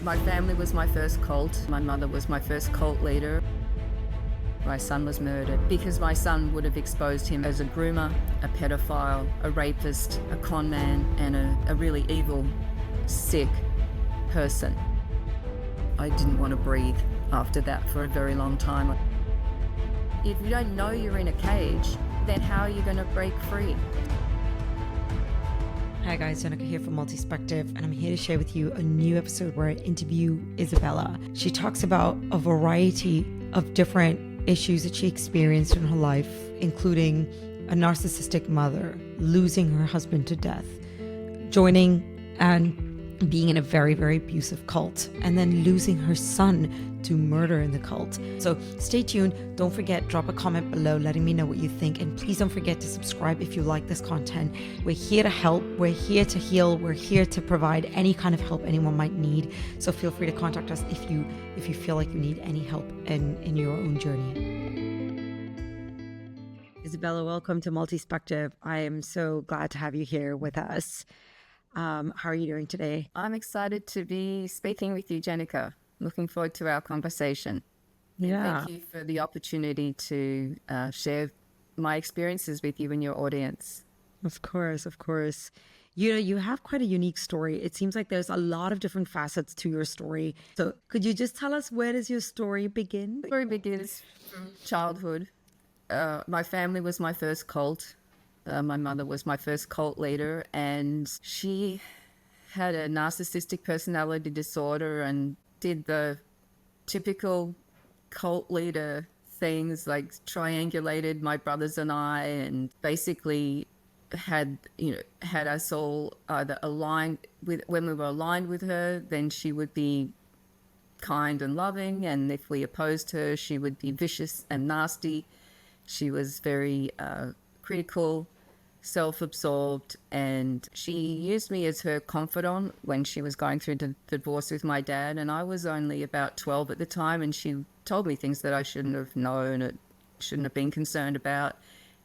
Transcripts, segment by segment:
My family was my first cult. My mother was my first cult leader. My son was murdered because my son would have exposed him as a groomer, a pedophile, a rapist, a con man, and a really evil, sick person. I didn't want to breathe after that for a very long time. If you don't know you're in a cage, then how are you going to break free? Hi guys, Janica here from Multispective, and I'm here to share with you a new episode where I interview Isabella. She talks about a variety of different issues that she experienced in her life, including a narcissistic mother, losing her husband to death, joining and being in a very, very abusive cult, and then losing her son to murder in the cult. So stay tuned. Don't forget, drop a comment below letting me know what you think. And please don't forget to subscribe if you like this content. We're here to help. We're here to heal. We're here to provide any kind of help anyone might need. So feel free to contact us if you feel like you need any help in your own journey. Isabella, welcome to Multispective. I am so glad to have you here with us. How are you doing today? I'm excited to be speaking with you, Janica. Looking forward to our conversation. Yeah. Thank you for the opportunity to share my experiences with you and your audience. Of course, of course. You know, you have quite a unique story. It seems like there's a lot of different facets to your story. So could you just tell us, where does your story begin? The story begins from childhood. My family was my first cult. My mother was my first cult leader, and she had a narcissistic personality disorder and did the typical cult leader things, like triangulated my brothers and I, and basically had us all either aligned with, when we were aligned with her, then she would be kind and loving, and if we opposed her, she would be vicious and nasty. She was very critical, self-absorbed, and she used me as her confidant when she was going through the divorce with my dad, and I was only about 12 at the time, and she told me things that I shouldn't have known, or shouldn't have been concerned about,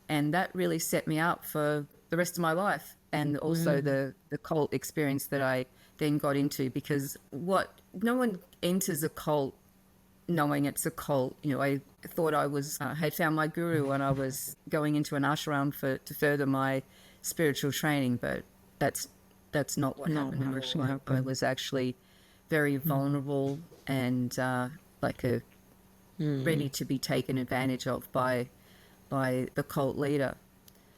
and that really set me up for the rest of my life, and also the cult experience that I then got into, because no one enters a cult knowing it's a cult. You know, I thought I was had found my guru when I was going into an ashram to further my spiritual training, but that's not what happened. I was actually very vulnerable and ready to be taken advantage of by the cult leader.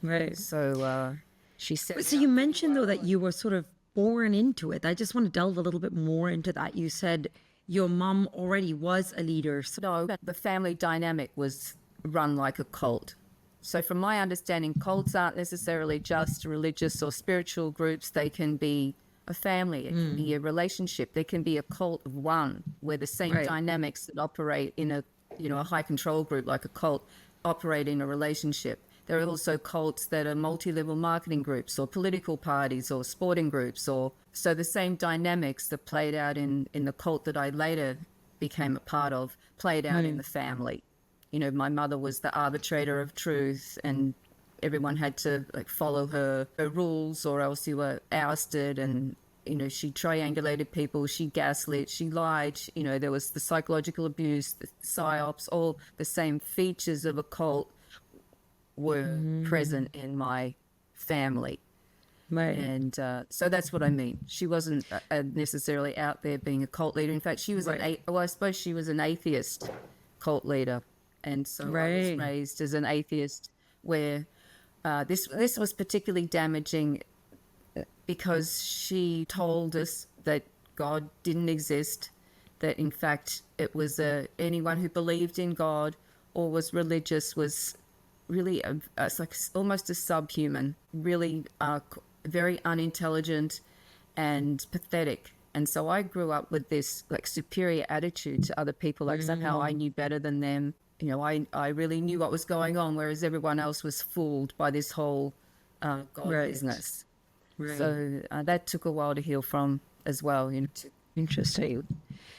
Right. So she said. So you mentioned though that you were sort of born into it. I just want to delve a little bit more into that. You said your mom already was a leader. So No, the family dynamic was run like a cult. So from my understanding, cults aren't necessarily just religious or spiritual groups. They can be a family, it can be a relationship, there can be a cult of one, where the same dynamics that operate in a high control group like a cult operate in a relationship. There are also cults that are multi-level marketing groups or political parties or sporting groups, so the same dynamics that played out in the cult that I later became a part of played out in the family. You know, my mother was the arbitrator of truth, and everyone had to follow her rules or else you were ousted, and she triangulated people, she gaslit, she lied, there was the psychological abuse, the psyops, all the same features of a cult were present in my family. Right. And so that's what I mean. She wasn't necessarily out there being a cult leader. In fact, she was I suppose she was an atheist cult leader. And so I was raised as an atheist, where this was particularly damaging because she told us that God didn't exist, that in fact it was anyone who believed in God or was religious was really almost a subhuman, really very unintelligent and pathetic. And so I grew up with this superior attitude to other people, somehow I knew better than them. I really knew what was going on, whereas everyone else was fooled by this whole God business. Right. So that took a while to heal from as well. Interesting.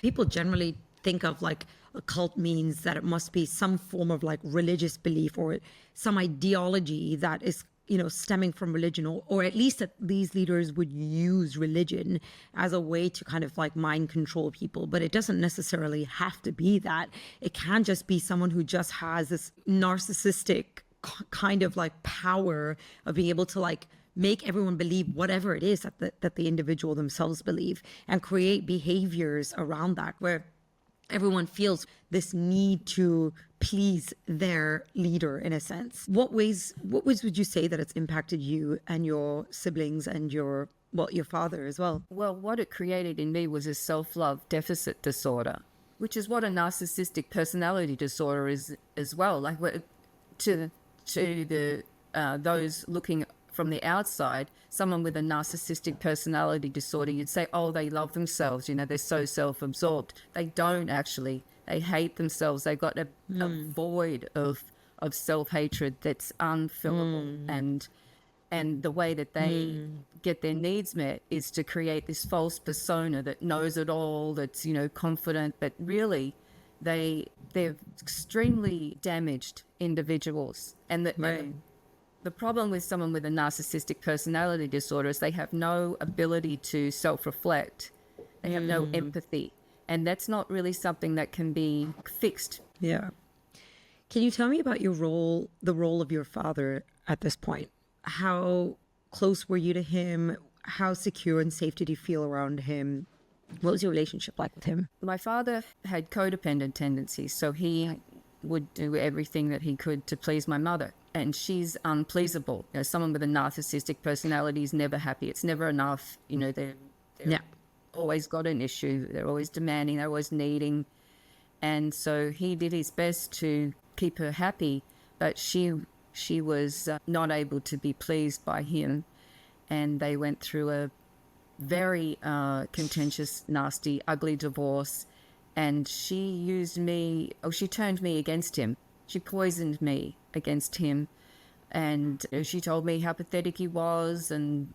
People generally think of a cult means that it must be some form of religious belief or some ideology that is stemming from religion, or at least that these leaders would use religion as a way to kind of like mind control people. But it doesn't necessarily have to be that. It can just be someone who just has this narcissistic kind of like power of being able to like make everyone believe whatever it is that the individual themselves believe, and create behaviors around that where everyone feels this need to please their leader in a sense. What ways would you say that it's impacted you and your siblings and your father as well? Well, what it created in me was a self-love deficit disorder, which is what a narcissistic personality disorder is as well. Like to the those looking from the outside, someone with a narcissistic personality disorder, you'd say, oh, they love themselves, they're so self-absorbed. They don't actually. They hate themselves. They've got a void of self-hatred that's unfillable. And the way that they get their needs met is to create this false persona that knows it all, that's, confident, but really they're extremely damaged individuals. And the problem with someone with a narcissistic personality disorder is they have no ability to self-reflect. They have no empathy. And that's not really something that can be fixed. Yeah. Can you tell me about the role of your father at this point? How close were you to him? How secure and safe did you feel around him? What was your relationship like with him? My father had codependent tendencies, so he would do everything that he could to please my mother. And she's unpleasable. Someone with a narcissistic personality is never happy. It's never enough. They're always got an issue. They're always demanding. They're always needing. And so he did his best to keep her happy, but she was not able to be pleased by him. And they went through a very contentious, nasty, ugly divorce. And she turned me against him. She poisoned me against him. And she told me how pathetic he was, and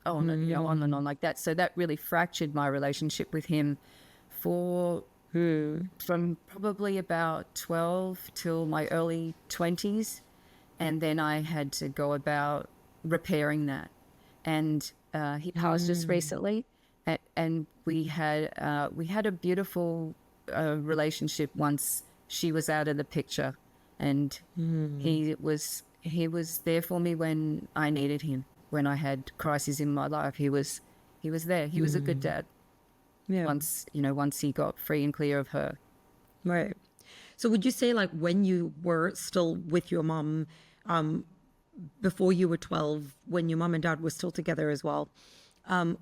on and on like that. So that really fractured my relationship with him from probably about 12 till my early 20s. And then I had to go about repairing that. And he passed just recently. And we had a beautiful relationship once she was out of the picture. And he was there for me when I needed him. When I had crises in my life, he was there. He was a good dad. Yeah. Once he got free and clear of her. Right. So would you say, like, when you were still with your mom, before you were 12, when your mom and dad were still together as well,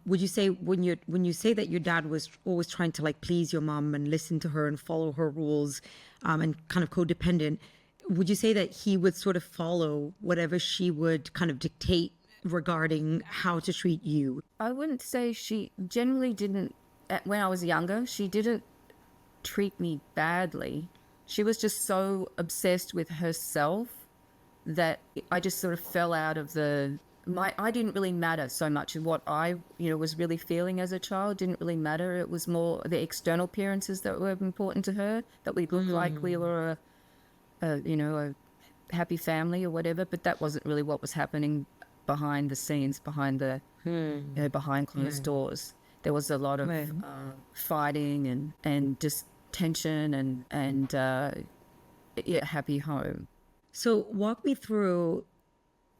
would you say when you say that your dad was always trying to like please your mom and listen to her and follow her rules, and kind of codependent, would you say that he would sort of follow whatever she would kind of dictate regarding how to treat you? I wouldn't say she generally didn't. When I was younger, she didn't treat me badly. She was just so obsessed with herself that I just sort of fell out of I didn't really matter so much. What I, was really feeling as a child didn't really matter. It was more the external appearances that were important to her, that we looked like we were a happy family or whatever, but that wasn't really what was happening behind the scenes, behind behind closed doors. There was a lot of fighting and just tension and happy home. So walk me through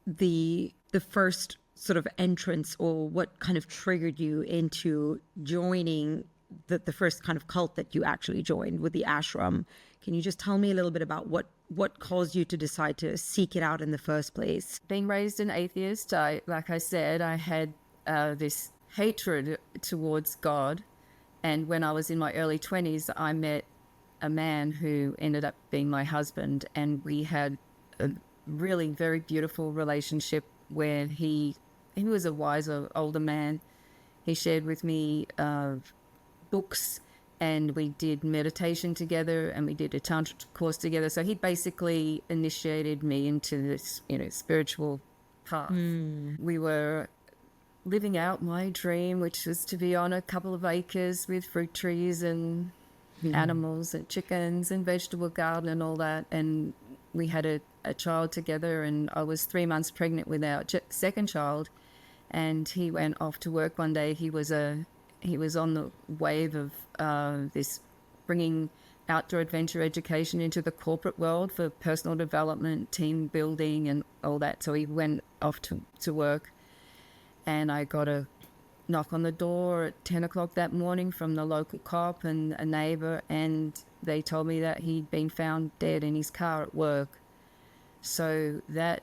the first sort of entrance, or what kind of triggered you into joining the first kind of cult that you actually joined with the ashram. Can you just tell me a little bit about what caused you to decide to seek it out in the first place? Being raised an atheist, like I said, I had this hatred towards God. And when I was in my early 20s, I met a man who ended up being my husband. And we had a really very beautiful relationship where he was a wiser, older man. He shared with me books, and we did meditation together, and we did a tantra course together. So he basically initiated me into this, spiritual path. We were living out my dream, which was to be on a couple of acres with fruit trees and animals and chickens and vegetable garden and all that. And we had a a child together, and I was 3 months pregnant with our second child. And he went off to work one day. He was on the wave of this bringing outdoor adventure education into the corporate world for personal development, team building, and all that. So he went off to work, and I got a knock on the door at 10 o'clock that morning from the local cop and a neighbor, and they told me that he'd been found dead in his car at work. So that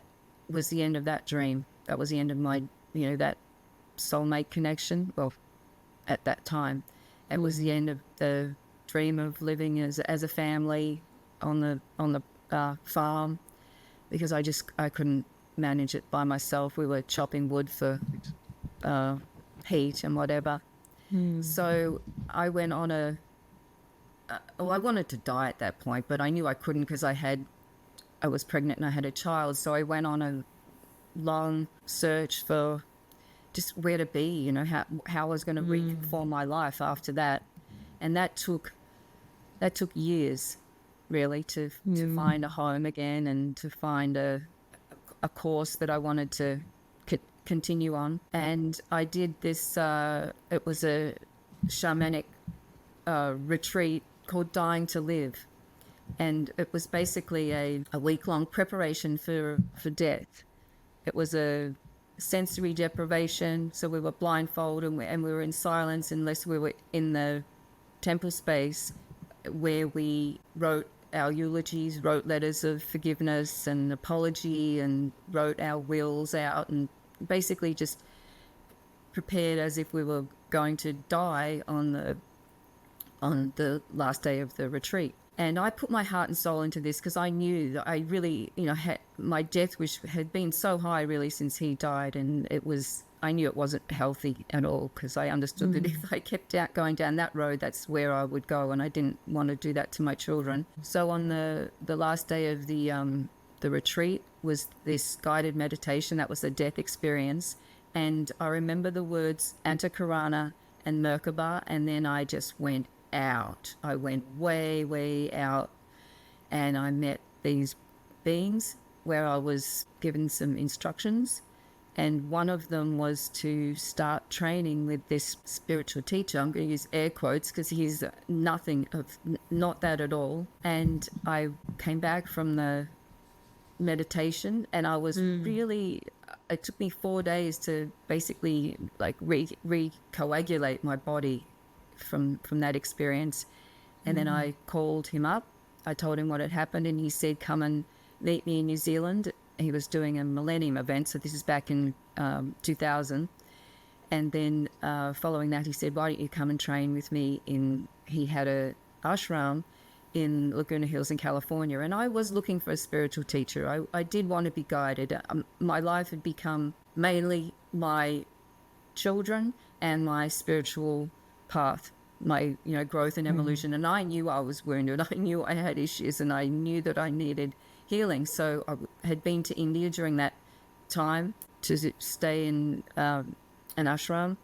was the end of that dream. That was the end of my, that soulmate connection. Well, at that time, it was the end of the dream of living as a family on the farm, because I couldn't manage it by myself. We were chopping wood for heat and whatever. So I went on I wanted to die at that point, but I knew I couldn't because I was pregnant and I had a child. So I went on a long search for just where to be, how I was going to reform my life after that. And that took years, really, to find a home again and to find a course that I wanted to continue on. And I did this, it was a shamanic retreat called Dying to Live. And it was basically a week-long preparation for death. It was a sensory deprivation, so we were blindfolded and we were in silence unless we were in the temple space, where we wrote our eulogies, wrote letters of forgiveness and apology, and wrote our wills out, and basically just prepared as if we were going to die on the last day of the retreat. And I put my heart and soul into this because I knew that I really, my death wish had been so high really since he died, and I knew it wasn't healthy at all, because I understood that if I kept going down that road, that's where I would go, and I didn't want to do that to my children. So on the last day of the retreat was this guided meditation. That was a death experience, and I remember the words Antakarana and Merkaba, and then I just went out. I went way, way out, and I met these beings where I was given some instructions, and one of them was to start training with this spiritual teacher. I'm going to use air quotes because he's not that at all. And I came back from the meditation, and I was really, it took me 4 days to basically like recoagulate my body from that experience. And then I called him up. I told him what had happened, and he said, come and meet me in New Zealand. He was doing a Millennium event, so this is back in 2000. And then following that, he said, why don't you come and train with me he had a ashram in Laguna Hills in California. And I was looking for a spiritual teacher. I did want to be guided. My life had become mainly my children and my spiritual path, my growth and evolution. And I knew I was wounded. I knew I had issues, and I knew that I needed healing. So I had been to India during that time to stay in an ashram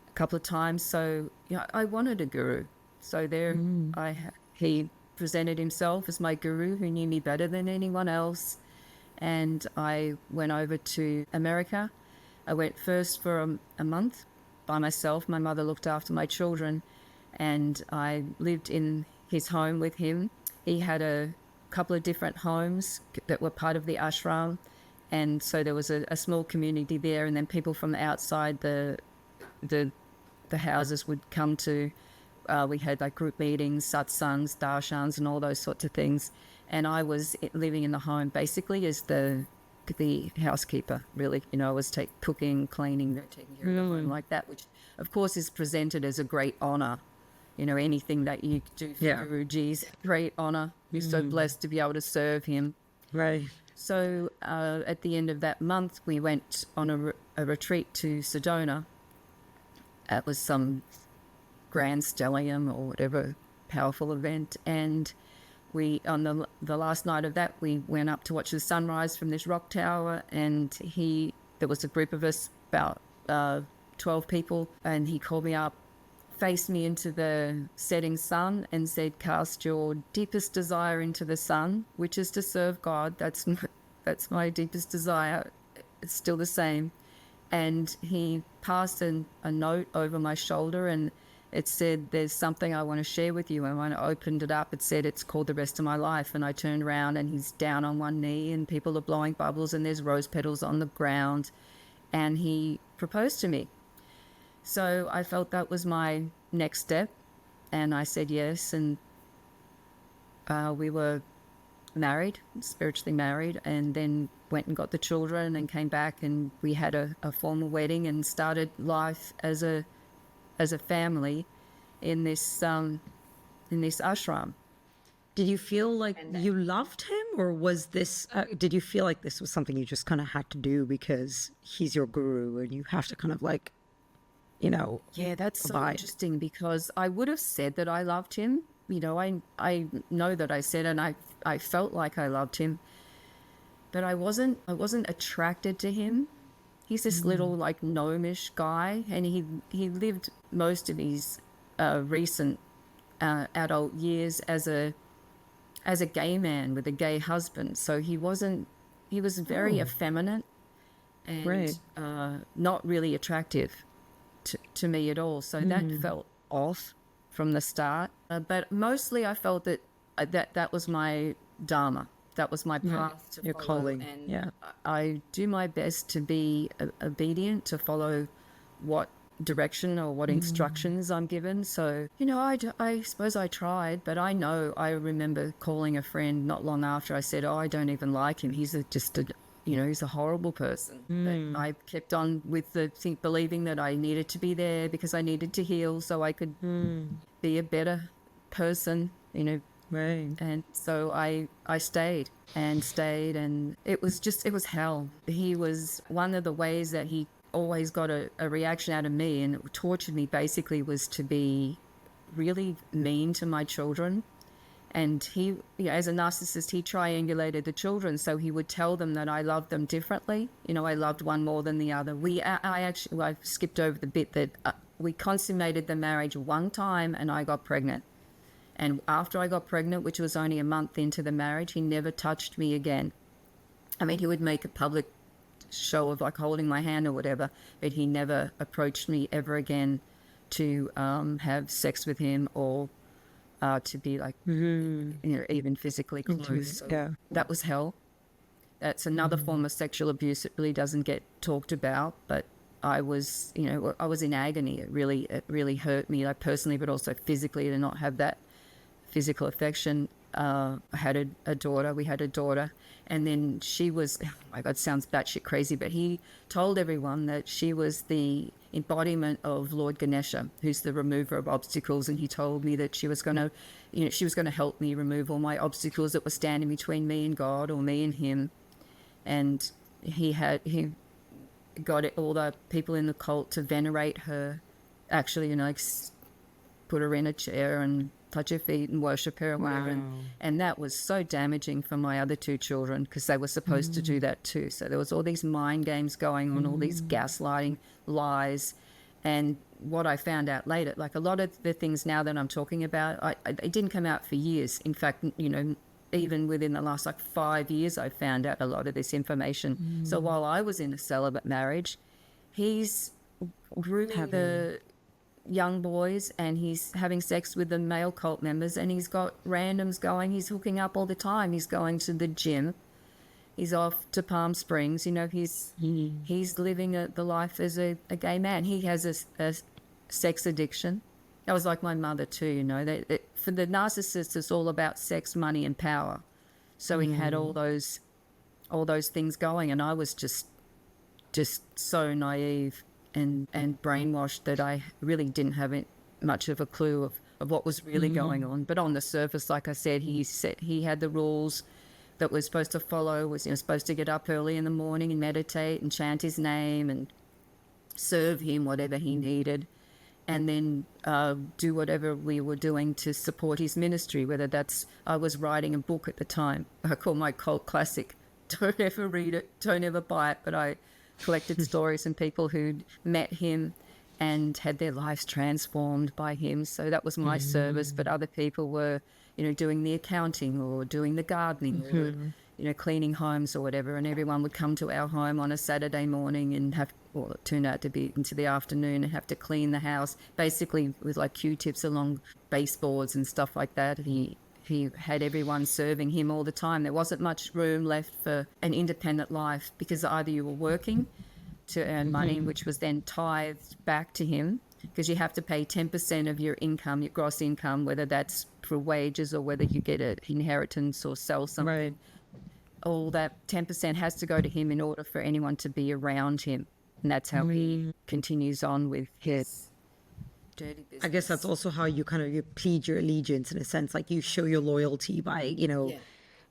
a couple of times. So I wanted a guru. So there he presented himself as my guru, who knew me better than anyone else. And I went over to America. I went first for a month by myself. My mother looked after my children, and I lived in his home with him. He had a couple of different homes that were part of the ashram, and so there was a small community there, and then people from the outside the houses would come to. We had like group meetings, satsangs, darshans, and all those sorts of things. And I was living in the home basically as the housekeeper, really. I was cooking, cleaning, taking care of the home like that, which of course is presented as a great honor. Anything that you do for Guruji's great honor. You're so blessed to be able to serve him. Right. So at the end of that month, we went on a retreat to Sedona. It was some grand stellium or whatever powerful event, and we on the last night of that, we went up to watch the sunrise from this rock tower, and there was a group of us, about 12 people, and he called me up faced me into the setting sun and said, cast your deepest desire into the sun, which is to serve God. That's my deepest desire. It's still the same. And he passed a note over my shoulder, and it said, there's something I want to share with you. And when I opened it up, it said, it's called The Rest of My Life. And I turned around and he's down on one knee and people are blowing bubbles and there's rose petals on the ground. And he proposed to me. So I felt that was my next step. And I said yes. And we were married, spiritually married, and then went and got the children and came back, and we had a formal wedding and started life as a family in this ashram. Did you feel like you loved him, or was this, did you feel like this was something you just kind of had to do because he's your guru and you have to kind of like, you know, Yeah, that's so abide? interesting, because I would have said that I loved him. You know, I know that I said, and I felt like I loved him, but I wasn't attracted to him. He's this little like gnomish guy, and he lived most of his recent adult years as a gay man with a gay husband. So he was very effeminate and Right. not really attractive to me at all. So that felt off from the start. But mostly I felt that that was my dharma. That was my path to Your follow. calling. And Yeah. I do my best to be obedient, to follow what direction or what instructions I'm given. So, you know, I suppose I tried, but I know I remember calling a friend not long after I said, oh, I don't even like him. He's he's a horrible person. But I kept on with believing that I needed to be there because I needed to heal so I could be a better person, you know. Right. And so I stayed, and it was hell. He was, one of the ways that he always got a reaction out of me and tortured me basically was to be really mean to my children. And he, as a narcissist, he triangulated the children. So he would tell them that I loved them differently. You know, I loved one more than the other. I skipped over the bit that we consummated the marriage one time and I got pregnant. And after I got pregnant, which was only a month into the marriage, he never touched me again. I mean, he would make a public show of like holding my hand or whatever, but he never approached me ever again to have sex with him or to be like, you know, even physically close. So Yeah. that was hell. That's another form of sexual abuse that really doesn't get talked about, but I was in agony. It really hurt me, like personally, but also physically, to not have that physical affection. I had a daughter. We had a daughter, and then she was, oh my God, sounds batshit crazy, but he told everyone that she was the embodiment of Lord Ganesha, who's the remover of obstacles, and he told me that she was going to help me remove all my obstacles that were standing between me and God, or me and him. And he got all the people in the cult to venerate her, actually, you know, like put her in a chair and touch her feet and worship her and whatever. And that was so damaging for my other two children because they were supposed to do that too. So there was all these mind games going on, all these gaslighting lies. And what I found out later, like a lot of the things now that I'm talking about, it didn't come out for years. In fact, you know, even within the last like 5 years, I found out a lot of this information. So while I was in a celibate marriage, he's grooming the young boys and he's having sex with the male cult members, and he's got randoms going. He's hooking up all the time. He's going to the gym. He's off to Palm Springs. You know, he's living the life as a gay man. He has a sex addiction. That was like my mother too, you know. For the narcissist, it's all about sex, money, and power. So he had all those things going, and I was just so naive and brainwashed that I really didn't have much of a clue of what was really going on. But on the surface, like I said, he had the rules that we're supposed to follow. Was, you know, supposed to get up early in the morning and meditate and chant his name and serve him whatever he needed, and then do whatever we were doing to support his ministry, whether that's, I was writing a book at the time. I call my cult classic. Don't ever read it, don't ever buy it, but I collected stories and people who'd met him and had their lives transformed by him. So that was my service, but other people were, doing the accounting or doing the gardening or, cleaning homes or whatever. And everyone would come to our home on a Saturday morning and well, it turned out to be into the afternoon, and have to clean the house, basically with like Q-tips along baseboards and stuff like that. He had everyone serving him all the time. There wasn't much room left for an independent life, because either you were working to earn money, which was then tithed back to him, because you have to pay 10% of your income, your gross income, whether that's for wages or whether you get an inheritance or sell something. Right. All that 10% has to go to him in order for anyone to be around him. And that's how he continues on with his dirty business. I guess that's also how you you plead your allegiance, in a sense, like you show your loyalty by,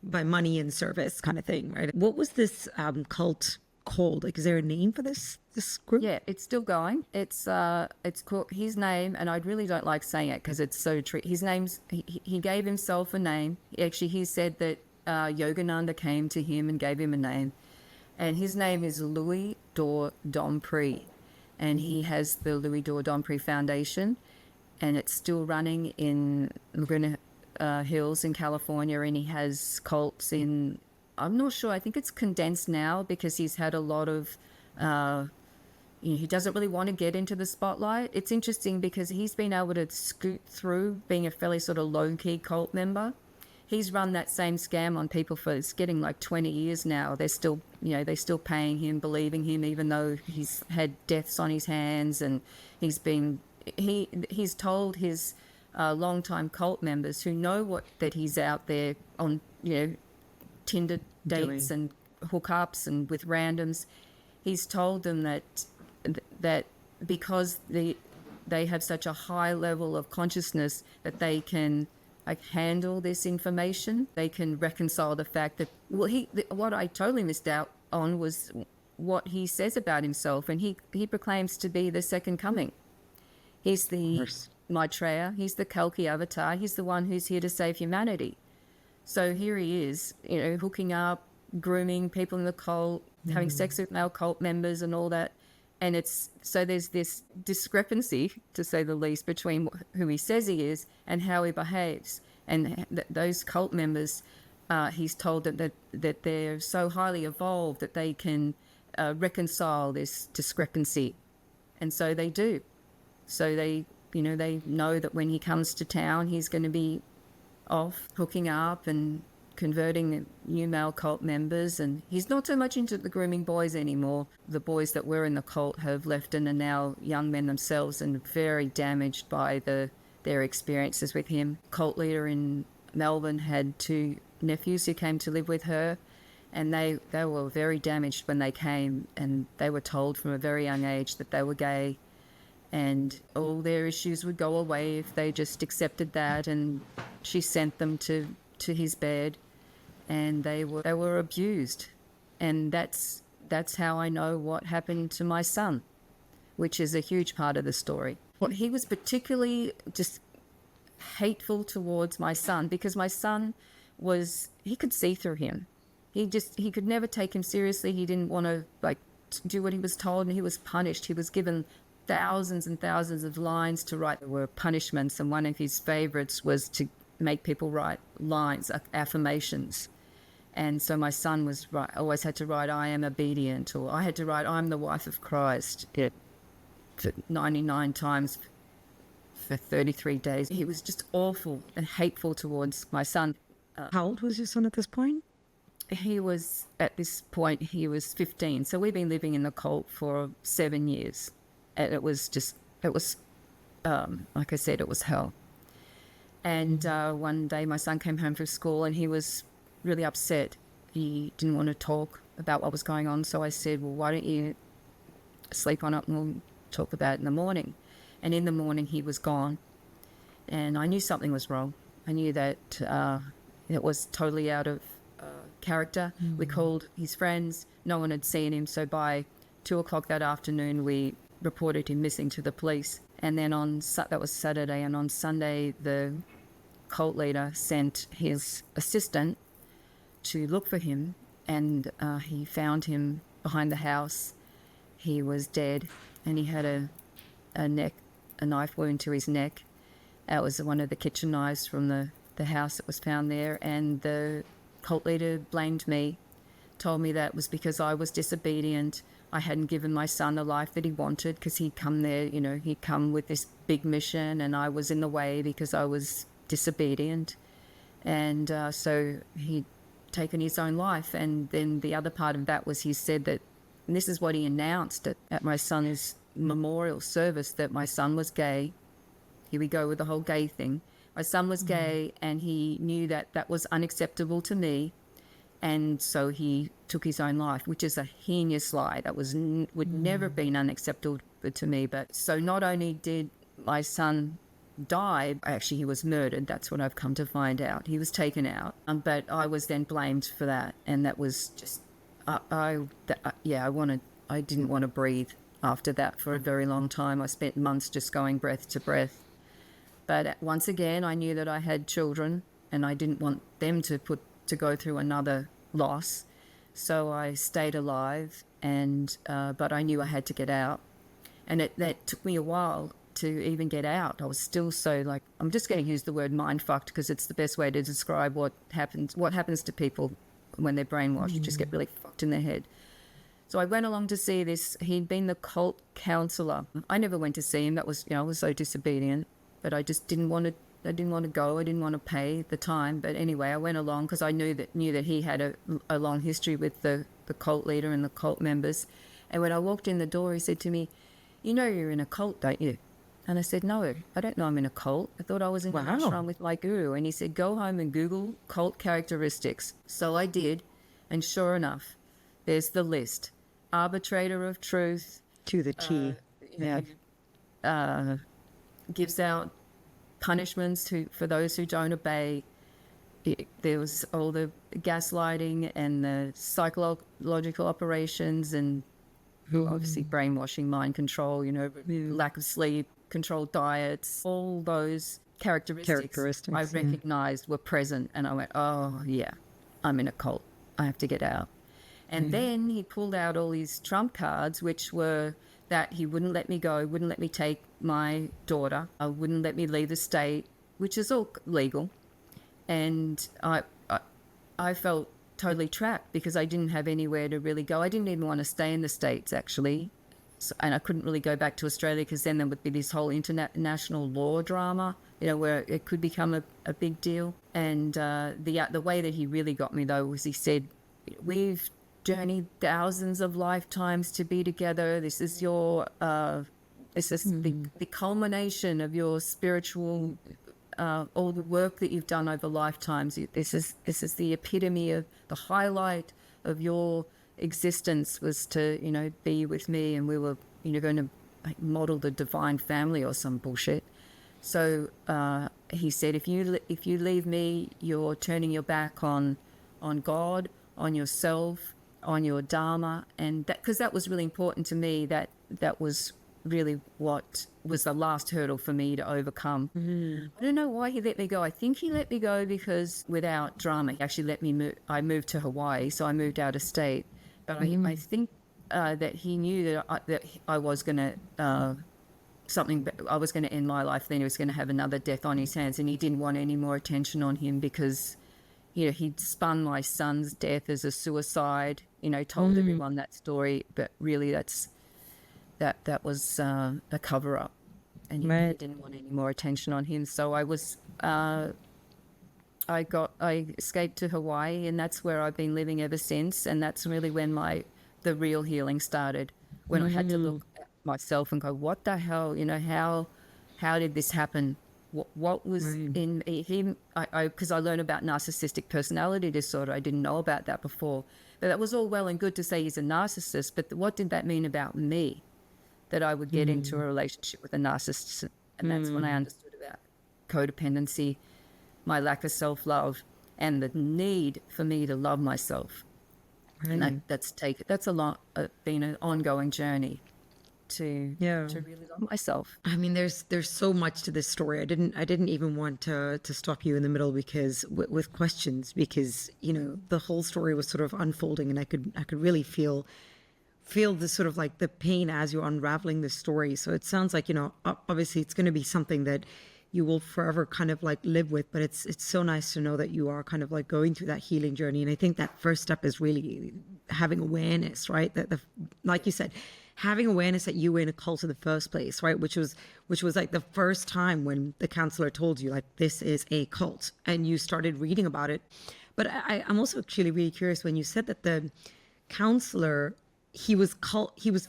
by money and service kind of thing, right? What was this cult called? Like, is there a name for this group? Yeah, it's still going. It's called, his name, and I really don't like saying it because it's so his name's, he gave himself a name. Actually, he said that Yogananda came to him and gave him a name, and his name is Louis Dor Dompré, and he has the Louis Dor Dompré Foundation, and it's still running in Laguna Hills in California, and he has cults in, I'm not sure, I think it's condensed now because he's had a lot of, he doesn't really want to get into the spotlight. It's interesting because he's been able to scoot through being a fairly sort of low-key cult member. He's run that same scam on people for, it's getting like 20 years now. They're still, they're still paying him, believing him, even though he's had deaths on his hands, and he's told his long-time cult members who know that he's out there on, Tinder dates and hookups and with randoms. He's told them that because they have such a high level of consciousness that they can handle this information, they can reconcile the fact that, what I totally missed out on was what he says about himself, and he proclaims to be the second coming. He's the Maitreya, he's the Kalki avatar, he's the one who's here to save humanity. So here he is, hooking up, grooming people in the cult, having sex with male cult members and all that. And so there's this discrepancy, to say the least, between who he says he is and how he behaves. And those cult members, he's told that they're so highly evolved that they can reconcile this discrepancy. And so they do. So they know that when he comes to town, he's going to be off hooking up and converting new male cult members, and he's not so much into the grooming boys anymore. The boys that were in the cult have left and are now young men themselves and very damaged by their experiences with him. Cult leader in Melbourne had 2 nephews who came to live with her, and they were very damaged when they came, and they were told from a very young age that they were gay, and all their issues would go away if they just accepted that. And she sent them to his bed, and they were abused. And that's how I know what happened to my son, which is a huge part of the story. Well, he was particularly just hateful towards my son, because my son he could see through him. He could never take him seriously. He didn't want to do what he was told, and he was punished. He was given thousands and thousands of lines to write. There were punishments, and one of his favorites was to make people write lines, affirmations. And so my son always had to write, "I am obedient," or I had to write, "I'm the wife of Christ," for 99 times for 33 days. He was just awful and hateful towards my son. How old was your son at this point? At this point, he was 15. So we've been living in the cult for 7 years. And it was, like I said, it was hell. And one day my son came home from school and he was really upset. He didn't want to talk about what was going on. So I said, well, why don't you sleep on it and we'll talk about it in the morning. And in the morning he was gone. And I knew something was wrong. I knew that it was totally out of character. We called his friends. No one had seen him. So by 2:00 that afternoon, we reported him missing to the police. And then that was Saturday, and on Sunday the cult leader sent his assistant to look for him, and he found him behind the house. He was dead, and he had a knife wound to his neck. That was one of the kitchen knives from the house that was found there. And the cult leader blamed me, told me that was because I was disobedient. I hadn't given my son the life that he wanted because he'd come there, he'd come with this big mission, and I was in the way because I was disobedient. And so he'd taken his own life. And then the other part of that was he said that, and this is what he announced at my son's memorial service, that my son was gay. Here we go with the whole gay thing. My son was gay, and he knew that that was unacceptable to me. And so he took his own life, which is a heinous lie. That would never have been unacceptable to me. But so not only did my son die, actually he was murdered. That's what I've come to find out. He was taken out, but I was then blamed for that, and that was just, I didn't want to breathe after that for a very long time. I spent months just going breath to breath. But once again, I knew that I had children, and I didn't want them to go through another loss. So I stayed alive, and but I knew I had to get out. And that took me a while to even get out. I was still so I'm just going to use the word mind fucked because it's the best way to describe what happens to people when they're brainwashed. You just get really fucked in their head. So I went along to see this. He'd been the cult counselor. I never went to see him. That was, I was so disobedient, but I just didn't want to. I didn't want to go. I didn't want to pay the time. But anyway, I went along because I knew that he had a long history with the cult leader and the cult members. And when I walked in the door, he said to me, "You're in a cult, don't you?" And I said, "No, I don't know I'm in a cult. I thought I was in an ashram with my guru." And he said, "Go home and Google cult characteristics." So I did. And sure enough, there's the list. Arbitrator of truth. To the T. Gives out punishments for those who don't obey. There was all the gaslighting and the psychological operations and obviously brainwashing, mind control, lack of sleep, controlled diets, all those characteristics I recognized were present. And I went, oh yeah, I'm in a cult. I have to get out. And then he pulled out all these trump cards, which were that he wouldn't let me go, wouldn't let me take my daughter, wouldn't let me leave the state, which is all legal. And I felt totally trapped because I didn't have anywhere to really go. I didn't even want to stay in the States, actually. And I couldn't really go back to Australia because then there would be this whole international law drama, where it could become a big deal. And the way that he really got me, though, was he said, "We've journeyed thousands of lifetimes to be together. This is your the culmination of your spiritual all the work that you've done over lifetimes. This is the epitome of the highlight of your existence was to be with me, and we were going to model the divine family or some bullshit." So he said, if you leave me, you're turning your back on God, on yourself, on your dharma. And that, because that was really important to me, that was really what was the last hurdle for me to overcome. I don't know why he let me go. I think he let me go because without drama, he actually let me move. I moved to Hawaii, so I moved out of state. But I think that he knew that I was going to I was going to end my life. Then he was going to have another death on his hands, and he didn't want any more attention on him because he'd spun my son's death as a suicide. Told everyone that story, but really that was a cover-up, and he didn't want any more attention on him. So I was, I escaped to Hawaii, and that's where I've been living ever since. And that's really when the real healing started, when I had to look at myself and go, what the hell, how did this happen? What was in him? Because I learned about narcissistic personality disorder. I didn't know about that before. But that was all well and good to say he's a narcissist, but what did that mean about me? That I would get into a relationship with a narcissist. And that's when I understood about codependency, my lack of self-love, and the need for me to love myself. And that's been an ongoing journey to really love myself. I mean, there's so much to this story. I didn't even want to stop you in the middle because with questions, because the whole story was sort of unfolding, and I could really feel feel this sort of like the pain as you're unraveling this story. So it sounds like, obviously it's going to be something that you will forever kind of like live with, but it's so nice to know that you are kind of like going through that healing journey. And I think that first step is really having awareness, right? That like you said, having awareness that you were in a cult in the first place, right? Which was like the first time when the counselor told you like, this is a cult, and you started reading about it. But I'm also actually really curious when you said that the counselor, he was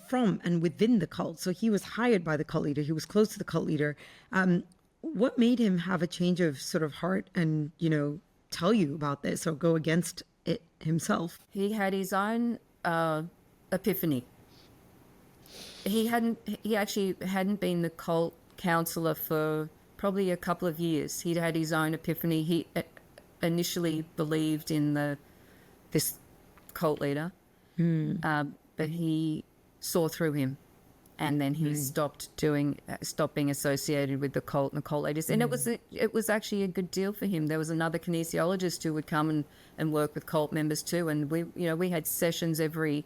from and within the cult. So he was hired by the cult leader. He was close to the cult leader. What made him have a change of sort of heart and, tell you about this or go against it himself? He had his own epiphany. He actually hadn't been the cult counselor for probably a couple of years. He'd had his own epiphany. He initially believed in this cult leader, but he saw through him, and then he stopped being associated with the cult and the cult leaders. And it was actually a good deal for him. There was another kinesiologist who would come and work with cult members too, and we had sessions every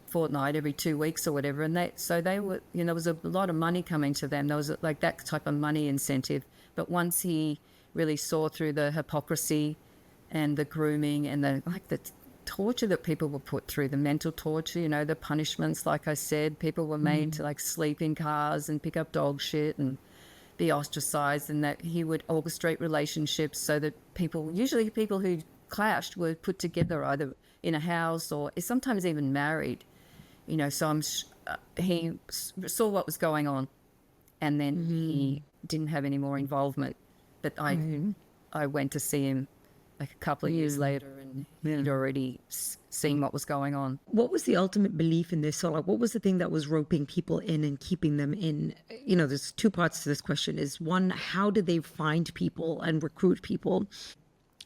fortnight, every 2 weeks or whatever, and they were, there was a lot of money coming to them. There was like that type of money incentive. But once he really saw through the hypocrisy and the grooming and the torture that people were put through, the mental torture, the punishments, like I said, people were made to like sleep in cars and pick up dog shit and be ostracized, and that he would orchestrate relationships so that usually people who clashed were put together either in a house or sometimes even married. So he saw what was going on, and then he didn't have any more involvement. But I went to see him like a couple of years later, and he'd already seen what was going on. What was the ultimate belief in this? So like, what was the thing that was roping people in and keeping them in? There's two parts to this question. Is one, how did they find people and recruit people?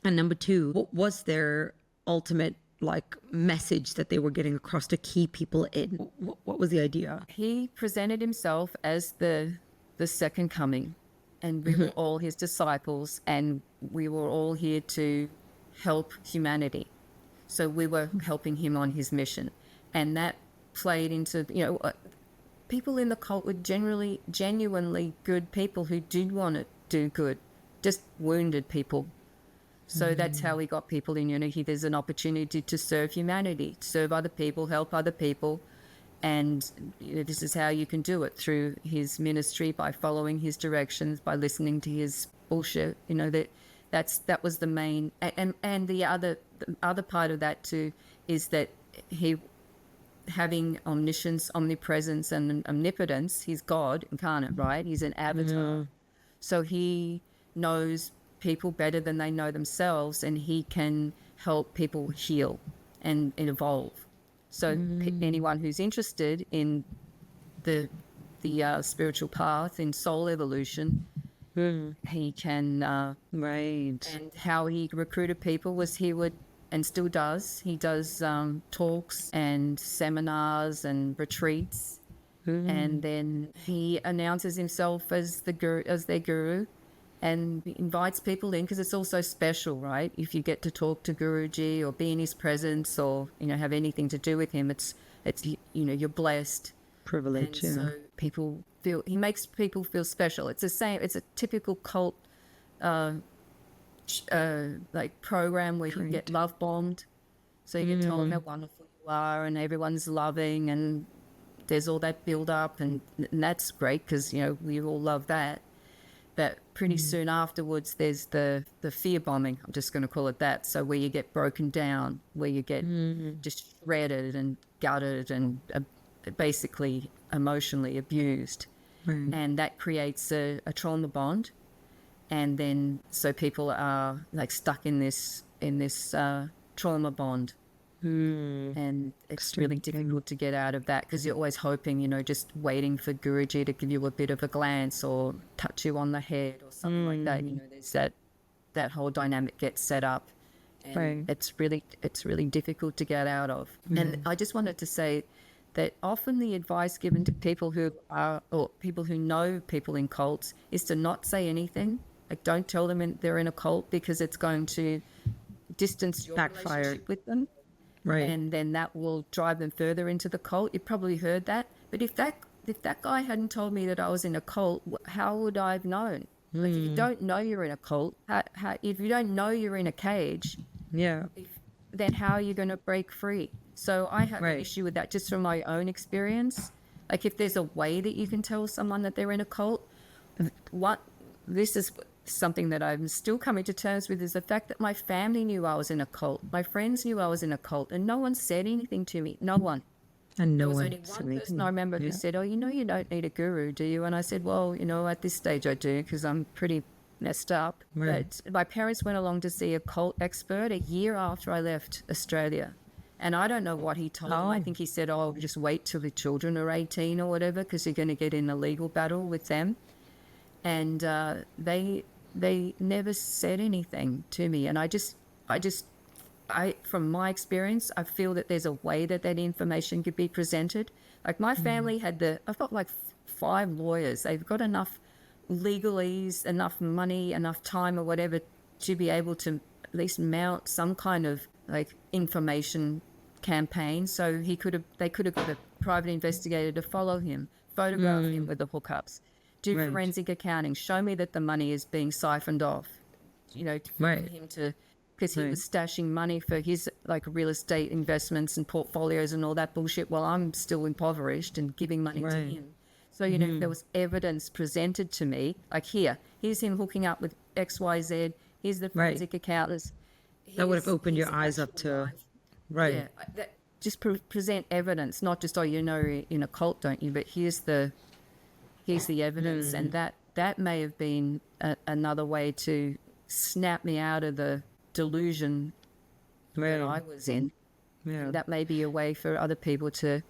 And number two, what was their ultimate like message that they were getting across to keep people in? What was the idea? He presented himself as the second coming, and we were all his disciples, and we were all here to help humanity. So we were helping him on his mission, and that played into, people in the cult were genuinely good people who did want to do good, just wounded people. So that's how he got people in unity. There's an opportunity to serve humanity, serve other people, help other people. And this is how you can do it, through his ministry, by following his directions, by listening to his bullshit. That was the main. And the other part of that too is that he, having omniscience, omnipresence, and omnipotence, he's God incarnate, right? He's an avatar. So he knows people better than they know themselves, and he can help people heal and evolve. So anyone who's interested in the spiritual path, in soul evolution, he can right. And how he recruited people was he would, and still does, he does talks and seminars and retreats, and then he announces himself as their guru, and invites people in, because it's also special, right? If you get to talk to Guruji or be in his presence or, have anything to do with him, it's you're blessed. Privilege, and so people he makes people feel special. It's the same, it's a typical cult like program where you get love bombed. So you get told how wonderful you are and everyone's loving, and there's all that build up, and that's great because, we all love that. But pretty soon afterwards, there's the fear bombing. I'm just going to call it that. So where you get broken down, where you get just shredded and gutted and basically emotionally abused. And that creates a trauma bond. And then so people are like stuck in this trauma bond. And it's really difficult to get out of that, because you're always hoping, just waiting for Guruji to give you a bit of a glance or touch you on the head or something like that. There's that whole dynamic gets set up, and it's really difficult to get out of. And I just wanted to say that often the advice given to people who know people in cults is to not say anything. Like, don't tell them they're in a cult, because it's going to distance your relationship with them. Right. And then that will drive them further into the cult. You probably heard that. But if that guy hadn't told me that I was in a cult, how would I have known? Like, if you don't know you're in a cult, if you don't know you're in a cage, Yeah. then how are you going to break free? So I have an Right. issue with that just from my own experience. Like, if there's a way that you can tell someone that they're in a cult, what this is something that I'm still coming to terms with, is the fact that my family knew I was in a cult. My friends knew I was in a cult, and no one said anything to me. No one. And There no was one only said one person anything. I remember who Yeah. said, "Oh, you don't need a guru, do you?" And I said, "Well, at this stage I do, because I'm pretty messed up." Right. But my parents went along to see a cult expert a year after I left Australia. And I don't know what he told them. I Oh. think he said, "Oh, just wait till the children are 18 or whatever, because you're going to get in a legal battle with them." And they never said anything to me. And I from my experience, I feel that there's a way that information could be presented. Like, my family I've got like 5 lawyers. They've got enough legalese, enough money, enough time or whatever to be able to at least mount some kind of like information campaign. So they could have got a private investigator to follow him, photograph him with the hookups, do Right. forensic accounting, show me that the money is being siphoned off, for Right. him to, because he Right. was stashing money for his like real estate investments and portfolios and all that bullshit, while I'm still impoverished and giving money to Right. him. So, there was evidence presented to me, like, here's him hooking up with XYZ, here's the Right. forensic accountants. That would have here's opened your his eyes up actual to, life. right. Yeah, just present evidence, not just, you're in a cult, don't you? But here's the evidence, and that may have been another way to snap me out of the delusion that I Right. was in. Yeah. That may be a way for other people to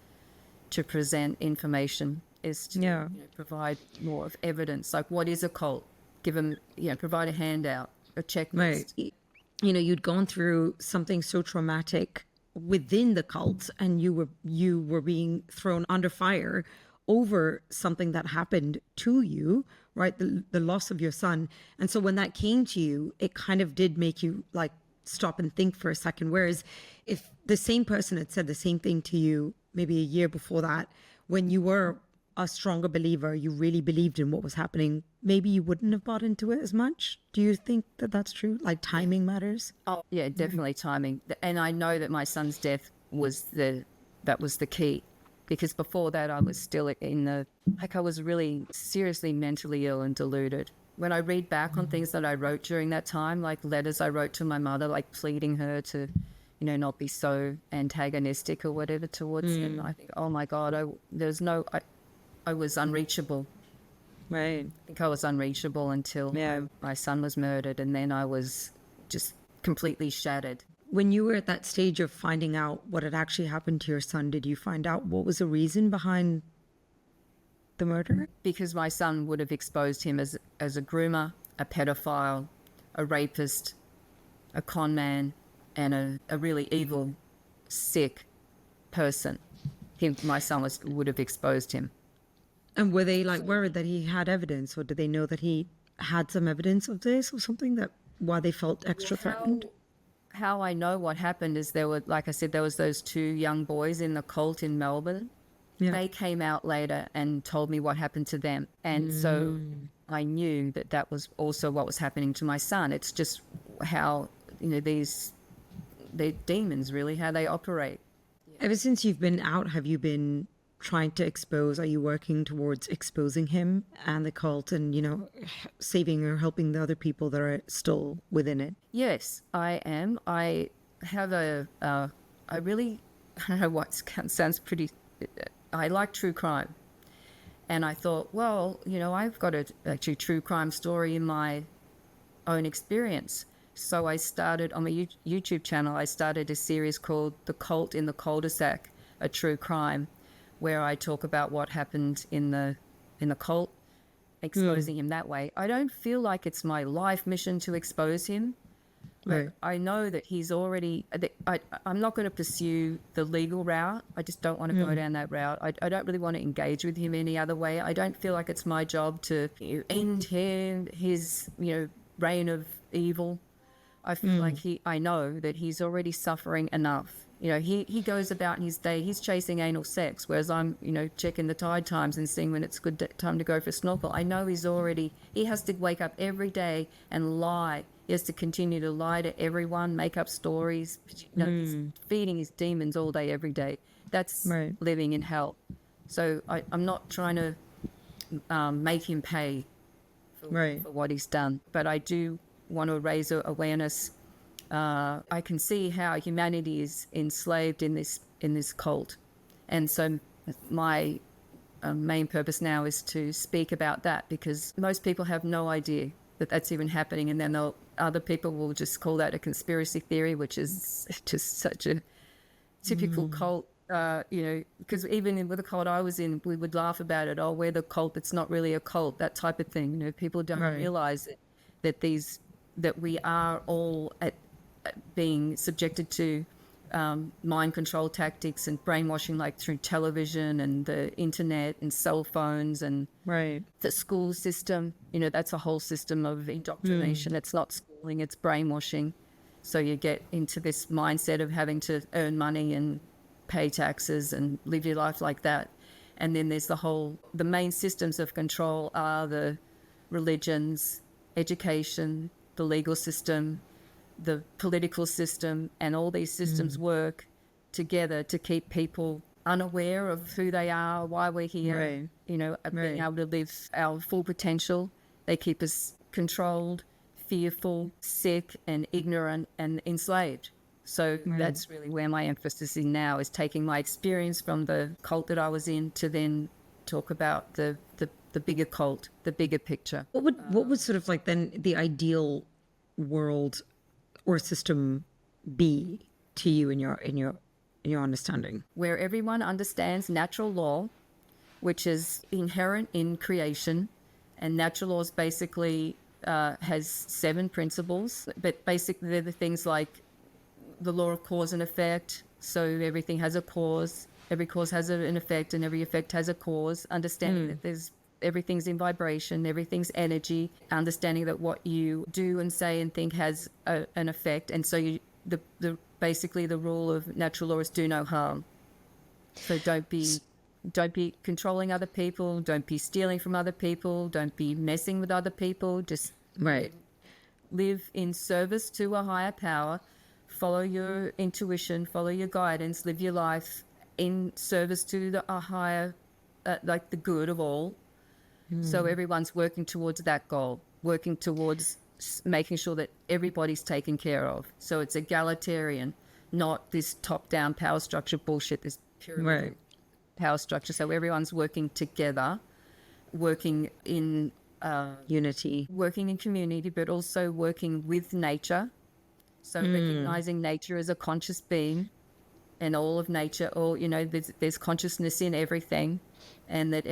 present information, is to Yeah. provide more of evidence. Like, what is a cult? Give them, provide a handout, a checklist. Right. You'd gone through something so traumatic within the cult, and you were being thrown under fire over something that happened to you, right? The loss of your son. And so when that came to you, it kind of did make you like stop and think for a second. Whereas if the same person had said the same thing to you maybe a year before that, when you were a stronger believer, you really believed in what was happening, maybe you wouldn't have bought into it as much. Do you think that that's true? Like, timing matters? Oh, yeah, definitely timing. And I know that my son's death was the key, because before that I was still I was really seriously mentally ill and deluded. When I read back on things that I wrote during that time, like letters I wrote to my mother, like pleading her to, not be so antagonistic or whatever towards him, I think, oh my God, I was unreachable. Right. I think I was unreachable until my son was murdered, and then I was just completely shattered. When you were at that stage of finding out what had actually happened to your son, did you find out what was the reason behind the murder? Because my son would have exposed him as a groomer, a pedophile, a rapist, a con man, and a really evil, sick person. My son would have exposed him. And were they like worried that he had evidence, or did they know that he had some evidence of this or something, that why they felt extra threatened? How I know what happened is, like I said, there was those 2 young boys in the cult in Melbourne. Yeah. They came out later and told me what happened to them. And so I knew that was also what was happening to my son. It's just how, they're demons, really, how they operate. Ever since you've been out, have you been trying to expose, are you working towards exposing him and the cult and, saving or helping the other people that are still within it? Yes, I am. I have I really, I don't know what sounds pretty, I like true crime. And I thought, well, I've got a true crime story in my own experience. So I started on my YouTube channel, I started a series called The Cult in the Cul-de-Sac, a true crime, where I talk about what happened in the cult, exposing him that way. I don't feel like it's my life mission to expose him. Right. I know that he's already, I'm not going to pursue the legal route. I just don't want to go down that route. I don't really want to engage with him any other way. I don't feel like it's my job to end his reign of evil. I feel like I know that he's already suffering enough. He goes about in his day, he's chasing anal sex, whereas I'm, checking the tide times and seeing when it's time to go for a snorkel. I know he has to wake up every day and lie. He has to continue to lie to everyone, make up stories. He's feeding his demons all day, every day. That's Right. living in hell. So I'm not trying to make him pay Right. for what he's done, but I do want to raise awareness. I can see how humanity is enslaved in this cult, and so my main purpose now is to speak about that, because most people have no idea that that's even happening, and then other people will just call that a conspiracy theory, which is just such a typical cult. Because even with the cult I was in, we would laugh about it. Oh, we're the cult that's not really a cult, that type of thing. People don't Right. realize that we are all being subjected to mind control tactics and brainwashing, like through television and the internet and cell phones and Right. the school system. That's a whole system of indoctrination. It's not schooling, it's brainwashing. So you get into this mindset of having to earn money and pay taxes and live your life like that. And then there's the main systems of control are the religions, education, the legal system, the political system, and all these systems work together to keep people unaware of who they are, why we're here, Right. being able to live our full potential. They keep us controlled, fearful, sick, and ignorant, and enslaved. So that's really where my emphasis is now, is taking my experience from the cult that I was in to then talk about the bigger cult, the bigger picture. What would sort of like then the ideal world or system be to you in your understanding? Where everyone understands natural law, which is inherent in creation, and natural laws basically has 7 principles, but basically they're the things like the law of cause and effect. So everything has a cause, every cause has an effect, and every effect has a cause. Understanding that everything's in vibration, everything's energy. Understanding that what you do and say and think has an effect, and so basically the rule of natural law is do no harm. So don't be controlling other people. Don't be stealing from other people. Don't be messing with other people. Just Right. live in service to a higher power. Follow your intuition, follow your guidance, live your life in service to a higher, like the good of all. So everyone's working towards that goal, working towards making sure that everybody's taken care of. So it's egalitarian, not this top-down power structure bullshit, this pyramid Right. power structure. So everyone's working together, working in Unity. working in community, but also working with nature. So recognizing nature as a conscious being, and all of nature, or there's consciousness in everything, and that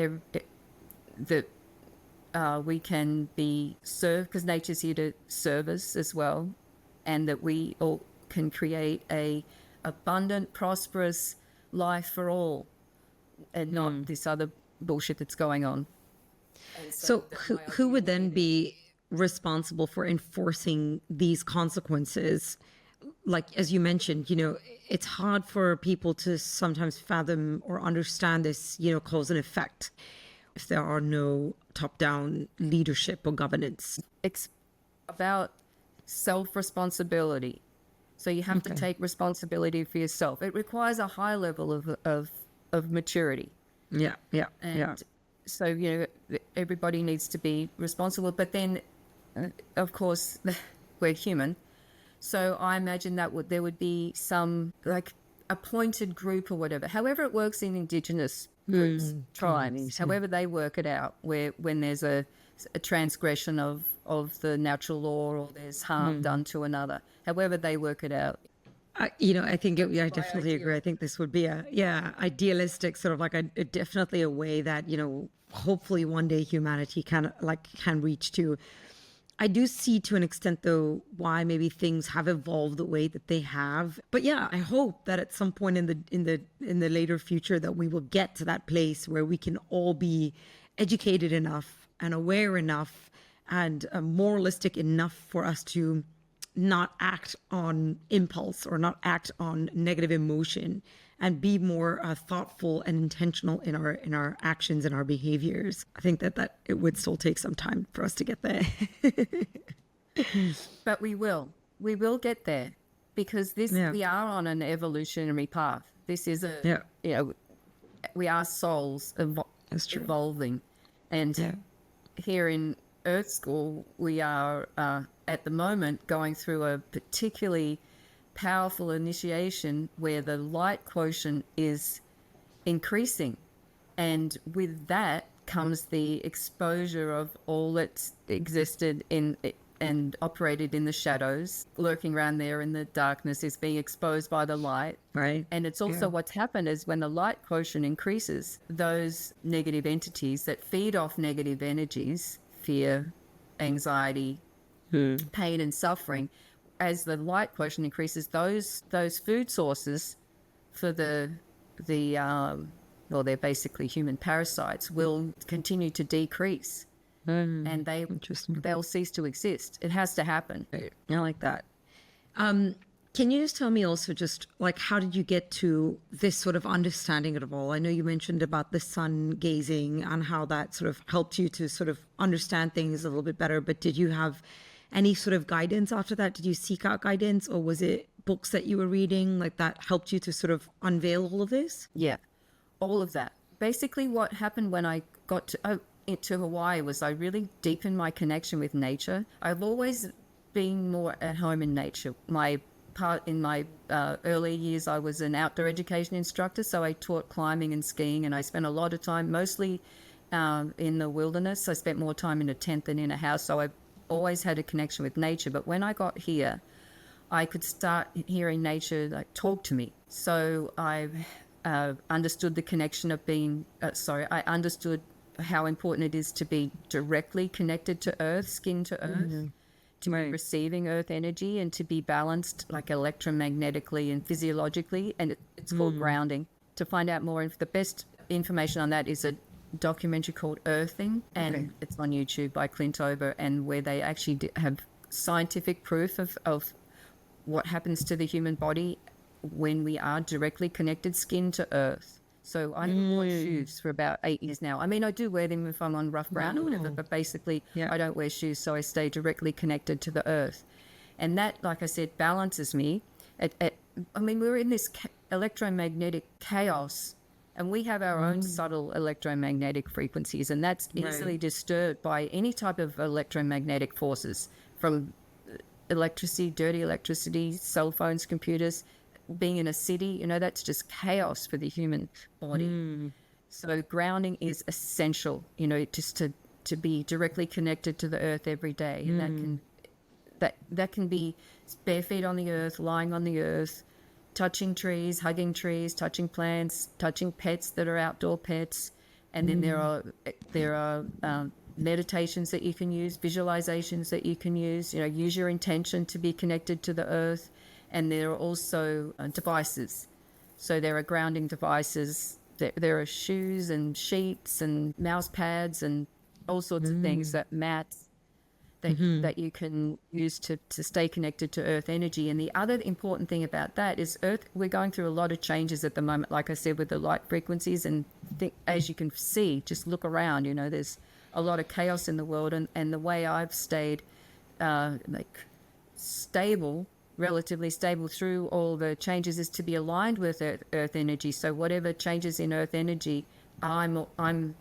we can be served, because nature's here to serve us as well, and that we all can create a abundant, prosperous life for all, and not this other bullshit that's going on. And So who would then be responsible for enforcing these consequences? Like, as you mentioned, it's hard for people to sometimes fathom or understand this, cause and effect, if there are no top-down leadership or governance. It's about self-responsibility. So you have to take responsibility for yourself. It requires a high level of maturity. Yeah. And so, everybody needs to be responsible. But then, of course, we're human. So I imagine that there would be some like appointed group or whatever. However it works in Indigenous groups, tribes, however they work it out, when there's a transgression of the natural law, or there's harm done to another, however they work it out. I think I definitely agree. I think this would be idealistic, sort of like definitely a way that, hopefully one day humanity can reach to. I do see to an extent, though, why maybe things have evolved the way that they have. But yeah, I hope that at some point in the later future that we will get to that place where we can all be educated enough and aware enough and moralistic enough for us to not act on impulse or not act on negative emotion, and be more thoughtful and intentional in our actions and our behaviors. I think that it would still take some time for us to get there. But we will get there, because Yeah. we are on an evolutionary path. This is Yeah. we are souls That's true. evolving. And Yeah. here in Earth School, we are at the moment going through a particularly powerful initiation where the light quotient is increasing. And with that comes the exposure of all that's existed in and operated in the shadows, lurking around there in the darkness, is being exposed by the light. Right. And it's also what's happened is when the light quotient increases, those negative entities that feed off negative energies, fear, anxiety, pain and suffering, as the light quotient increases, those food sources for well, they're basically human parasites, will continue to decrease. And Interesting. they'll cease to exist. It has to happen. I like that. Can you just tell me also just like, how did you get to this sort of understanding of it all? I know you mentioned about the sun gazing and how that sort of helped you to sort of understand things a little bit better, but did you have any sort of guidance after that? Did you seek out guidance, or was it books that you were reading like that helped you to sort of unveil all of this? Yeah, all of that. Basically, what happened when I got to Hawaii was I really deepened my connection with nature. I've always been more at home in nature. In my early years, I was an outdoor education instructor, so I taught climbing and skiing, and I spent a lot of time mostly in the wilderness. I spent more time in a tent than in a house, so I always had a connection with nature. But when I got here, I could start hearing nature like talk to me. So I understood the connection of being. I understood how important it is to be directly connected to Earth, skin to Earth, to be receiving Earth energy, and to be balanced like electromagnetically and physiologically. And it's called grounding. To find out more, the best information on that is a documentary called Earthing, and it's on YouTube by Clint Ober, and where they actually have scientific proof of what happens to the human body when we are directly connected skin to Earth. So I haven't worn shoes for about 8 years now. I mean, I do wear them if I'm on rough ground or whatever, but basically I don't wear shoes, so I stay directly connected to the Earth. And that, like I said, balances me. I mean, we're in this electromagnetic chaos, and we have our own subtle electromagnetic frequencies, and that's easily disturbed by any type of electromagnetic forces, from electricity, dirty electricity, cell phones, computers. Being in a city, that's just chaos for the human body. So grounding is essential, just to be directly connected to the earth every day. And that can be bare feet on the earth, lying on the earth, touching trees, hugging trees, touching plants, touching pets that are outdoor pets. And then there are meditations that you can use, visualizations that you can use. Use your intention to be connected to the earth. And there are also devices. So there are grounding devices. There are shoes and sheets and mouse pads and all sorts of things, mats that you can use to stay connected to earth energy. And the other important thing about that is we're going through a lot of changes at the moment, like I said, with the light frequencies. And as you can see, just look around, there's a lot of chaos in the world. And the way I've stayed relatively stable through all the changes is to be aligned with earth energy. So whatever changes in earth energy, I'm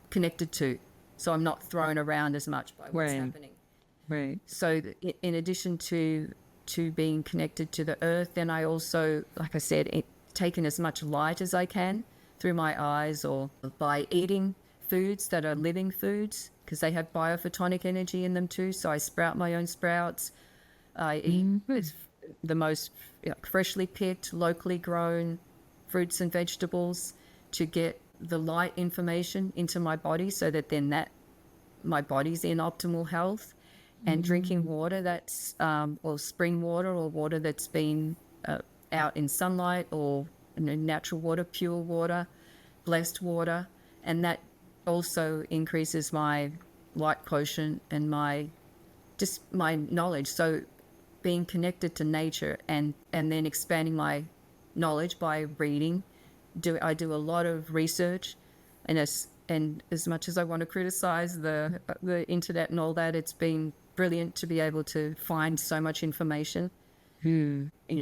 connected to, so I'm not thrown around as much by what's happening. Right. So in addition to being connected to the earth, then I also, like I said, taken as much light as I can through my eyes, or by eating foods that are living foods, because they have biophotonic energy in them too. So I sprout my own sprouts. I eat the most freshly picked, locally grown fruits and vegetables to get the light information into my body, so that then my body's in optimal health. And drinking water that's or spring water, or water that's been out in sunlight, or natural water, pure water, blessed water, and that also increases my light quotient and my knowledge. So being connected to nature and then expanding my knowledge by reading. I do a lot of research, and as much as I want to criticize the internet and all that, it's been brilliant to be able to find so much information.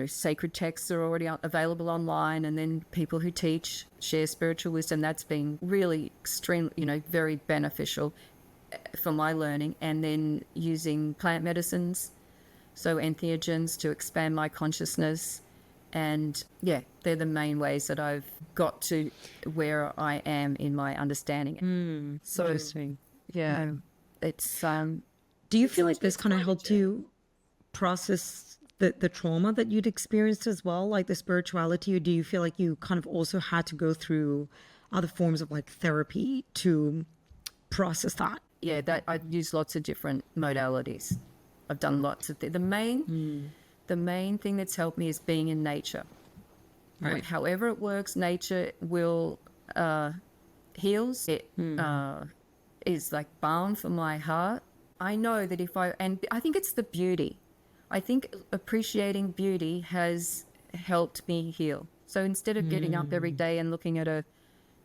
Sacred texts are already available online, and then people who teach share spiritual wisdom. That's been really extreme, very beneficial for my learning. And then using plant medicines, so entheogens, to expand my consciousness. And yeah, they're the main ways that I've got to where I am in my understanding. So Interesting. yeah, it's Do you feel like this kind of helped you process the trauma that you'd experienced as well, like the spirituality, or do you feel like you kind of also had to go through other forms of like therapy to process that? yeah, that I've used lots of different modalities. I've done lots of the main thing that's helped me is being in nature. Right. However it works, nature will heals. It is like balm for my heart. I know that and I think it's the beauty. I think appreciating beauty has helped me heal. So instead of getting up every day and looking at a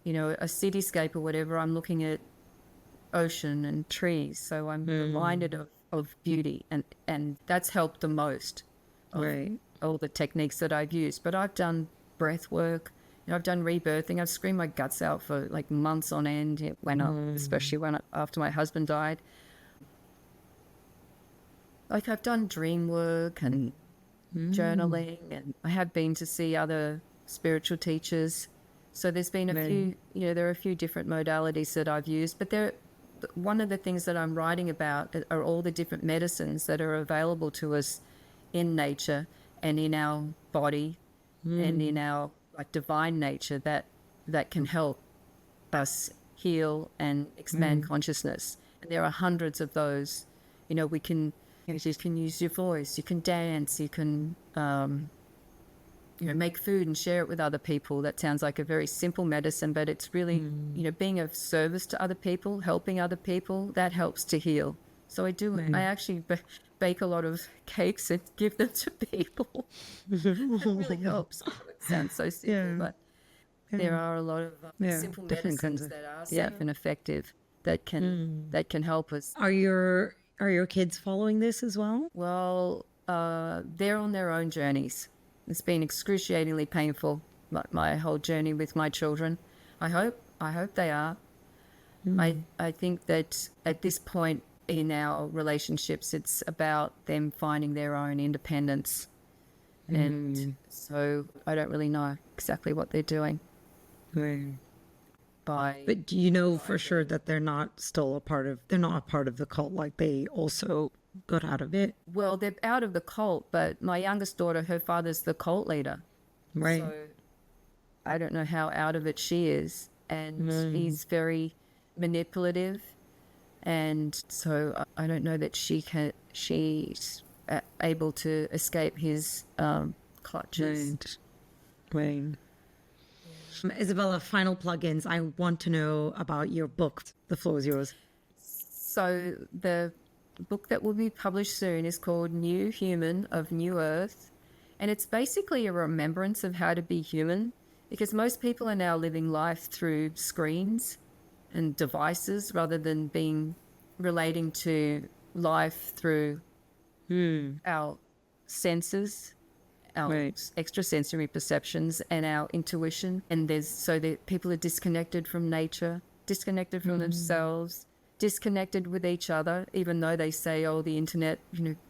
cityscape or whatever, I'm looking at ocean and trees. So I'm reminded of beauty, and that's helped the most. Right. All the techniques that I've used. But I've done breath work. I've done rebirthing. I've screamed my guts out for like months on end especially after my husband died. Like I've done dream work and journaling, and I have been to see other spiritual teachers. So there's been a few, there are a few different modalities that I've used, but one of the things that I'm writing about are all the different medicines that are available to us in nature and in our body and in our like divine nature that can help us heal and expand consciousness. And there are hundreds of those. You can use your voice, you can dance, you can make food and share it with other people. That sounds like a very simple medicine, but it's really being of service to other people, helping other people, that helps to heal. So I actually bake a lot of cakes and give them to people. It really helps. It sounds so simple, but there are a lot of simple medicines that are safe and effective that can help us. Are your kids following this as well? Well, they're on their own journeys. It's been excruciatingly painful, my whole journey with my children. I hope they are. I think that at this point in our relationships, it's about them finding their own independence. And so I don't really know exactly what they're doing. But do you know for sure that they're not a part of the cult, like they also got out of it? Well, they're out of the cult, but my youngest daughter, her father's the cult leader. Right. So I don't know how out of it she is. And he's very manipulative. And so I don't know that she's able to escape his clutches. Right. Isabella, final plugins. I want to know about your book. The floor is yours. So the book that will be published soon is called New Human of New Earth. And it's basically a remembrance of how to be human, because most people are now living life through screens and devices rather than relating to life through our senses, our extrasensory perceptions and our intuition. And people are disconnected from nature, disconnected from themselves, disconnected with each other, even though they say, the internet,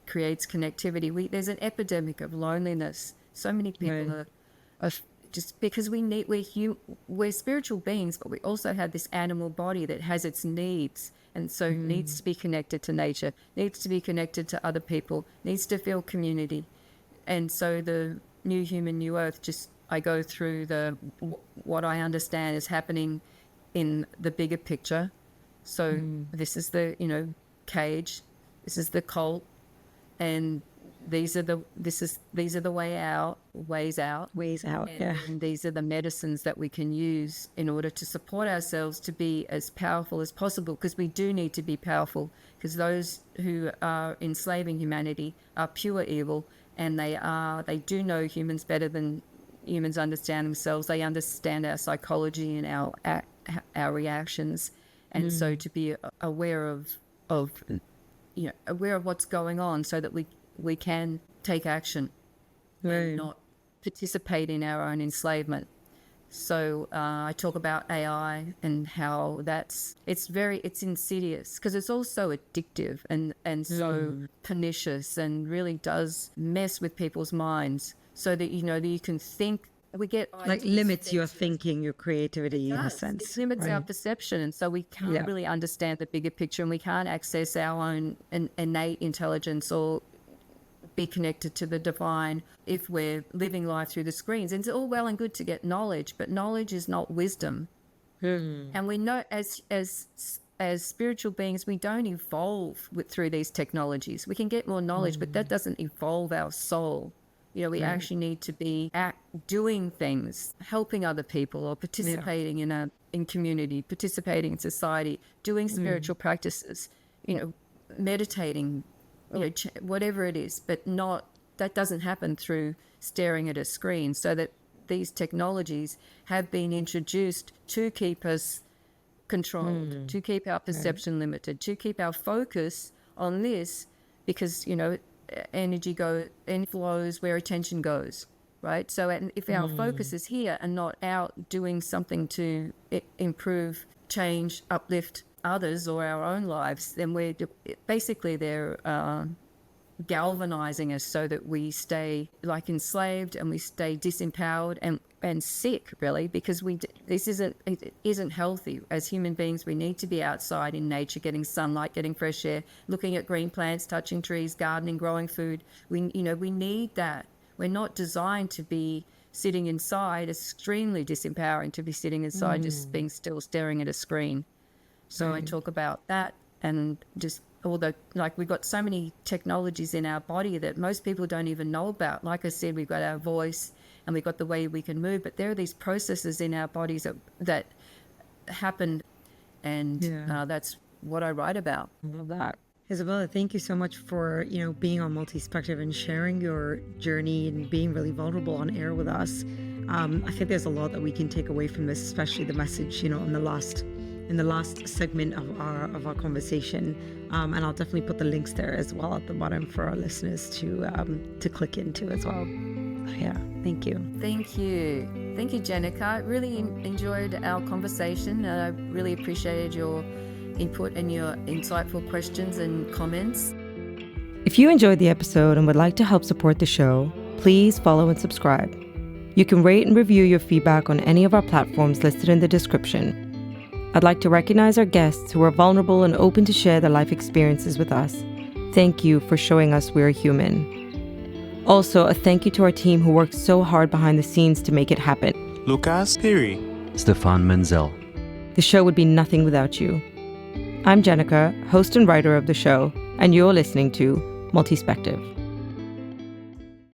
creates connectivity. There's an epidemic of loneliness. So many people are just because we're spiritual beings, but we also have this animal body that has its needs, and so needs to be connected to nature, needs to be connected to other people, needs to feel community. And so the New Human, New Earth, I go through what I understand is happening in the bigger picture. So this is the cage, this is the cult, and these are the way out. ways out. Yeah. And these are the medicines that we can use in order to support ourselves to be as powerful as possible, because we do need to be powerful, because those who are enslaving humanity are pure evil, and they do know humans better than humans understand themselves. They understand our psychology and our reactions. And so to be aware of aware of what's going on so that we can take action and not participate in our own enslavement. So I talk about AI and how it's insidious, because it's also addictive and so pernicious, and really does mess with people's minds, so that that you can think. We get Like limits your thinking, your creativity in a sense. It limits our perception, and so we can't really understand the bigger picture, and we can't access our own innate intelligence or be connected to the divine if we're living life through the screens. And it's all well and good to get knowledge, but knowledge is not wisdom. And we know as spiritual beings, we don't evolve through these technologies. We can get more knowledge, but that doesn't evolve our soul. We actually need to be doing things, helping other people, or participating in community, participating in society, doing spiritual practices, meditating, whatever it is, but that doesn't happen through staring at a screen. So that these technologies have been introduced to keep us controlled, to keep our perception limited, to keep our focus on this, because energy flows where attention goes, right? So if our focus is here and not out doing something to improve, change, uplift others or our own lives, then they're galvanizing us so that we stay enslaved, and we stay disempowered and sick, really, because it isn't healthy. As human beings, we need to be outside in nature, getting sunlight, getting fresh air, looking at green plants, touching trees, gardening, growing food. We need that. We're not designed to be sitting inside. It's extremely disempowering to be sitting inside, just being still, staring at a screen. So I talk about that, and just we've got so many technologies in our body that most people don't even know about. Like I said, we've got our voice and we've got the way we can move, but there are these processes in our bodies that happen, and that's what I write about. I love that. Isabella, thank you so much for being on Multispective and sharing your journey and being really vulnerable on air with us. I think there's a lot that we can take away from this, especially the message in the last segment of our conversation, and I'll definitely put the links there as well at the bottom for our listeners to click into as well. Yeah, thank you. Thank you, Jenica. I really enjoyed our conversation. I really appreciated your input and your insightful questions and comments. If you enjoyed the episode and would like to help support the show, please follow and subscribe. You can rate and review your feedback on any of our platforms listed in the description. I'd like to recognize our guests who are vulnerable and open to share their life experiences with us. Thank you for showing us we're human. Also, a thank you to our team who worked so hard behind the scenes to make it happen. Lucas Piri, Stefan Menzel. The show would be nothing without you. I'm Jenica, host and writer of the show, and you're listening to Multispective.